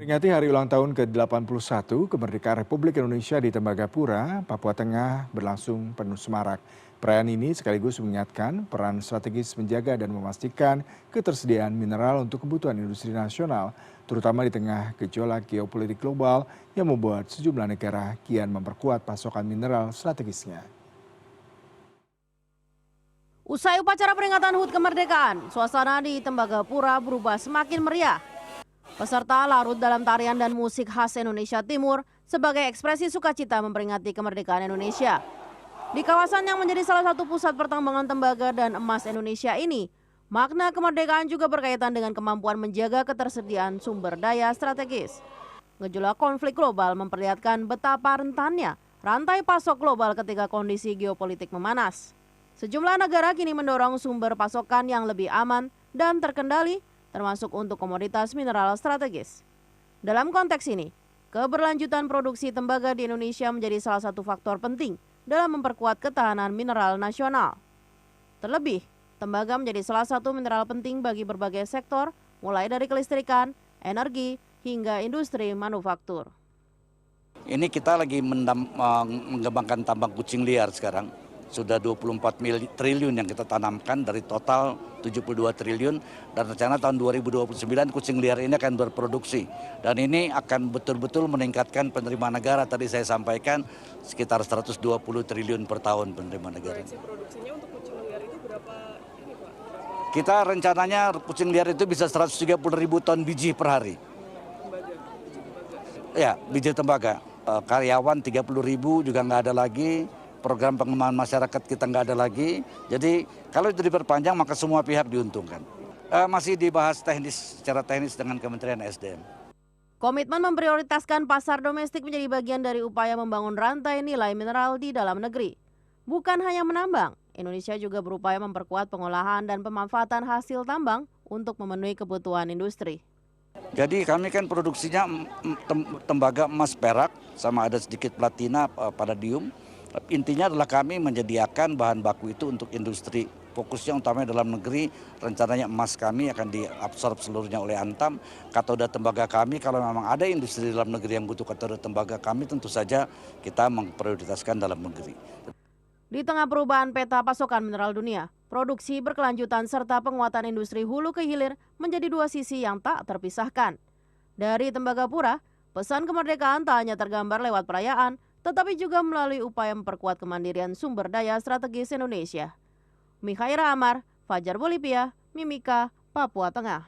Memperingati hari ulang tahun ke-81 kemerdekaan Republik Indonesia di Tembagapura, Papua Tengah berlangsung penuh semarak. Perayaan ini sekaligus mengingatkan peran strategis menjaga dan memastikan ketersediaan mineral untuk kebutuhan industri nasional, terutama di tengah gejolak geopolitik global yang membuat sejumlah negara kian memperkuat pasokan mineral strategisnya. Usai upacara peringatan HUT kemerdekaan, suasana di Tembagapura berubah semakin meriah. Peserta larut dalam tarian dan musik khas Indonesia Timur sebagai ekspresi sukacita memperingati kemerdekaan Indonesia. Di kawasan yang menjadi salah satu pusat pertambangan tembaga dan emas Indonesia ini, makna kemerdekaan juga berkaitan dengan kemampuan menjaga ketersediaan sumber daya strategis. Gejolak konflik global memperlihatkan betapa rentannya rantai pasok global ketika kondisi geopolitik memanas. Sejumlah negara kini mendorong sumber pasokan yang lebih aman dan terkendali, termasuk untuk komoditas mineral strategis. Dalam konteks ini, keberlanjutan produksi tembaga di Indonesia menjadi salah satu faktor penting dalam memperkuat ketahanan mineral nasional. Terlebih, tembaga menjadi salah satu mineral penting bagi berbagai sektor, mulai dari kelistrikan, energi, hingga industri manufaktur. Ini kita lagi mengembangkan tambang kucing liar sekarang. Sudah 24 triliun yang kita tanamkan dari total 72 triliun dan rencana tahun 2029 kucing liar ini akan berproduksi dan ini akan betul-betul meningkatkan penerimaan negara. Tadi saya sampaikan sekitar 120 triliun per tahun penerimaan negara. Produksinya untuk kucing liar itu berapa ini Pak? Kita rencananya kucing liar itu bisa 130.000 ton biji per hari. Ya, biji tembaga. Karyawan 30.000 juga nggak ada lagi. Program pengembangan masyarakat kita nggak ada lagi. Jadi kalau itu diperpanjang maka semua pihak diuntungkan. Masih dibahas secara teknis dengan Kementerian SDM. Komitmen memprioritaskan pasar domestik menjadi bagian dari upaya membangun rantai nilai mineral di dalam negeri. Bukan hanya menambang, Indonesia juga berupaya memperkuat pengolahan dan pemanfaatan hasil tambang untuk memenuhi kebutuhan industri. Jadi kami kan produksinya tembaga emas perak sama ada sedikit platina palladium. Intinya adalah kami menyediakan bahan baku itu untuk industri. Fokusnya utamanya dalam negeri, rencananya emas kami akan diabsorb seluruhnya oleh Antam. Katoda tembaga kami, kalau memang ada industri dalam negeri yang butuh katoda tembaga kami, tentu saja kita memprioritaskan dalam negeri. Di tengah perubahan peta pasokan mineral dunia, produksi berkelanjutan serta penguatan industri hulu ke hilir menjadi dua sisi yang tak terpisahkan. Dari Tembagapura, pesan kemerdekaan tak hanya tergambar lewat perayaan, tetapi juga melalui upaya memperkuat kemandirian sumber daya strategis Indonesia. Mikhaira Amar, Fajar Bolivia, Mimika, Papua Tengah.